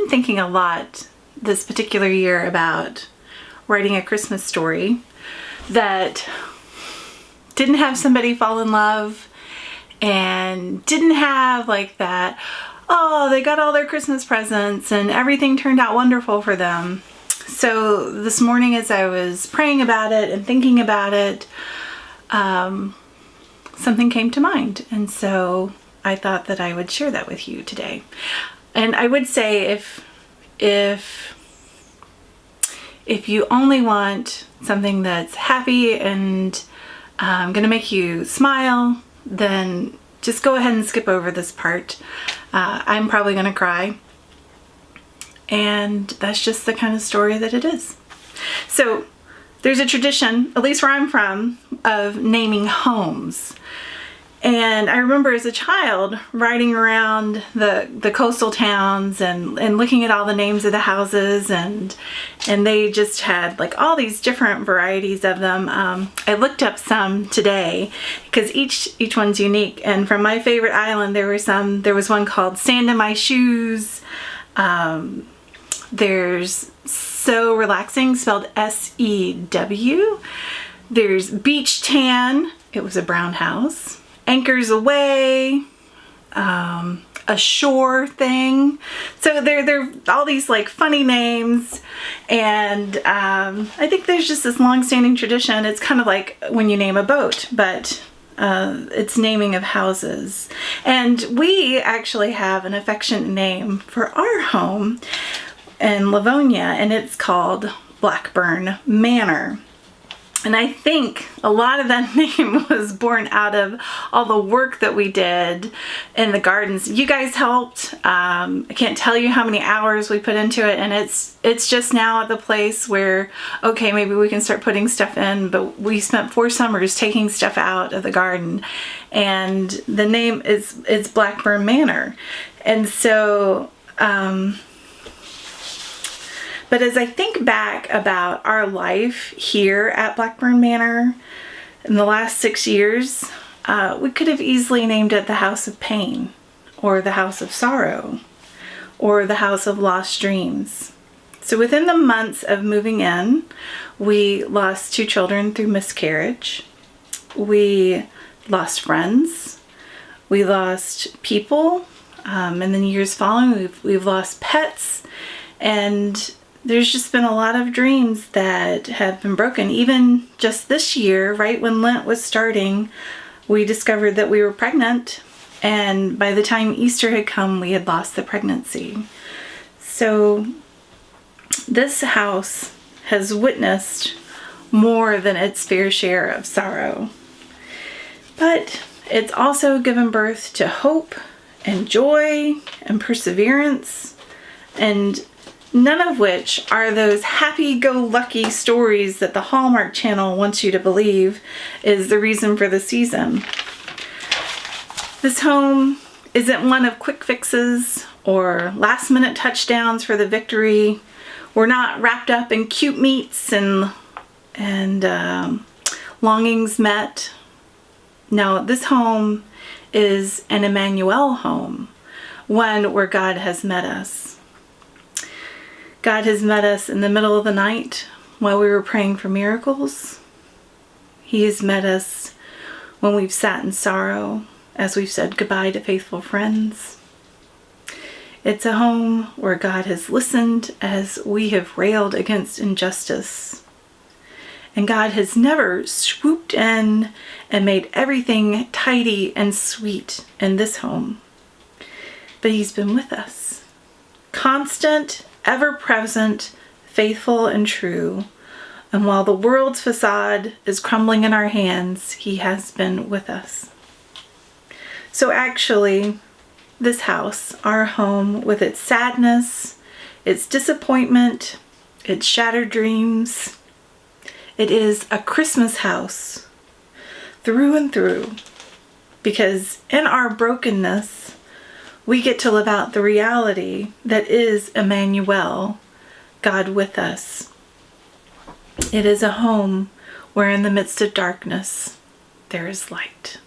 been thinking a lot this particular year about writing a Christmas story that didn't have somebody fall in love and didn't have like that, oh, they got all their Christmas presents and everything turned out wonderful for them. So this morning as I was praying about it and thinking about it, something came to mind. And so I thought that I would share that with you today. And I would say if you only want something that's happy and gonna make you smile, then just go ahead and skip over this part. I'm probably gonna cry. And that's just the kind of story that it is. So there's a tradition, at least where I'm from, of naming homes. And I remember as a child riding around the coastal towns and looking at all the names of the houses, and they just had like all these different varieties of them. I looked up some today because each one's unique. And from my favorite island, there was one called Sand in My Shoes. There's So Relaxing, spelled S-E-W. There's Beach Tan. It was a brown house. Anchors Away, a shore thing. So they're all these like funny names, and I think there's just this long-standing tradition. It's kind of like when you name a boat, but it's naming of houses. And we actually have an affectionate name for our home in Livonia, and it's called Blackburn Manor. And I think a lot of that name was born out of all the work that we did in the gardens. You guys helped. I can't tell you how many hours we put into it, and it's just now at the place where, okay, maybe we can start putting stuff in, but we spent 4 summers taking stuff out of the garden, and the name is Blackburn Manor. And so but as I think back about our life here at Blackburn Manor in the last 6 years, we could have easily named it the House of Pain, or the House of Sorrow, or the House of Lost Dreams. So within the months of moving in, we lost 2 children through miscarriage. We lost friends. We lost people. And then years following, we've lost pets. And there's just been a lot of dreams that have been broken. Even just this year, right when Lent was starting, we discovered that we were pregnant, and by the time Easter had come, we had lost the pregnancy. So this house has witnessed more than its fair share of sorrow. But it's also given birth to hope and joy and perseverance, and none of which are those happy-go-lucky stories that the Hallmark Channel wants you to believe is the reason for the season. This home isn't one of quick fixes or last-minute touchdowns for the victory. We're not wrapped up in cute meets and longings met. No, this home is an Emmanuel home, one where God has met us. God has met us in the middle of the night while we were praying for miracles. He has met us when we've sat in sorrow as we've said goodbye to faithful friends. It's a home where God has listened as we have railed against injustice. And God has never swooped in and made everything tidy and sweet in this home. But He's been with us, constant, ever-present, faithful and true. And while the world's facade is crumbling in our hands, He has been with us. So actually, this house, our home, with its sadness, its disappointment, its shattered dreams, it is a Christmas house through and through. Because in our brokenness, we get to live out the reality that is Emmanuel, God with us. It is a home where in the midst of darkness, there is light.